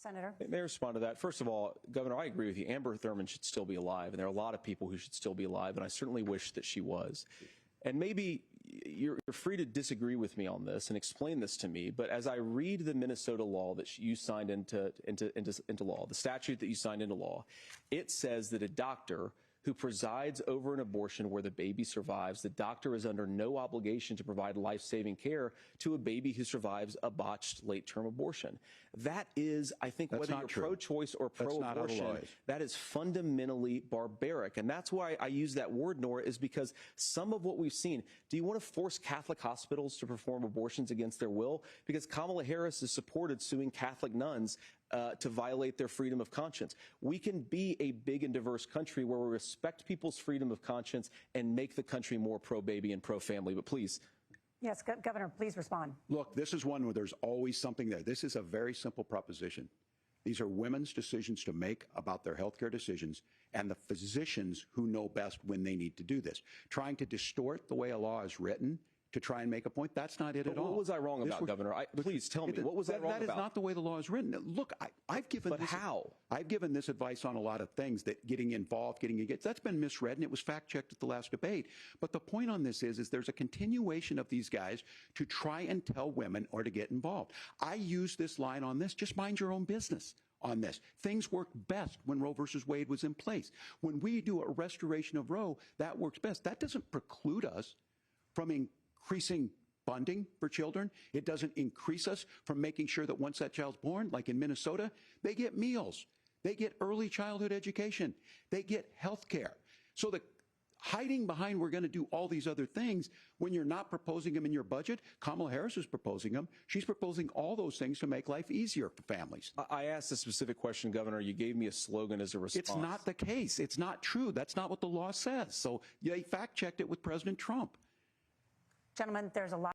Senator. May I respond to that? First of all, Governor, I agree with you. Amber Thurman should still be alive, and there are a lot of people who should still be alive, and I certainly wish that she was. And maybe you're free to disagree with me on this and explain this to me, but as I read the Minnesota law that you signed into law, the statute that you signed into law, it says that a doctor who presides over an abortion where the baby survives, the doctor is under no obligation to provide life-saving care to a baby who survives a botched late-term abortion. That is, I think, whether you're pro-choice or pro-abortion, that is fundamentally barbaric. And that's why I use that word, Nora, is because some of what we've seen, do you want to force Catholic hospitals to perform abortions against their will? Because Kamala Harris has supported suing Catholic nuns to violate their freedom of conscience. We can be a big and diverse country where we respect people's freedom of conscience and make the country more pro-baby and pro-family. But please. Yes, Governor, please respond. Look, this is one where there's always something there. This is a very simple proposition. These are women's decisions to make about their health care decisions, and the physicians who know best when they need to do this. Trying to distort the way a law is written to try and make a point, that's not it at all. What was I wrong about, Governor? Please tell me, what was I wrong about? That is not the way the law is written. Look, I've given But how? I've given this advice on a lot of things, that getting involved, getting engaged, that's been misread, and it was fact-checked at the last debate. But the point on this is there's a continuation of these guys to try and tell women or to get involved. I use this line on this, just mind your own business on this. Things worked best when Roe versus Wade was in place. When we do a restoration of Roe, that works best. That doesn't preclude us from increasing funding for children. It doesn't increase us from making sure that once that child's born, like in Minnesota, they get meals, they get early childhood education, they get health care. So the hiding behind we're going to do all these other things when you're not proposing them in your budget, Kamala Harris is proposing them. She's proposing all those things to make life easier for families. I asked a specific question, Governor. You gave me a slogan as a response. It's not the case. It's not true. That's not what the law says. So they fact-checked it with President Trump. Gentlemen, there's a lot.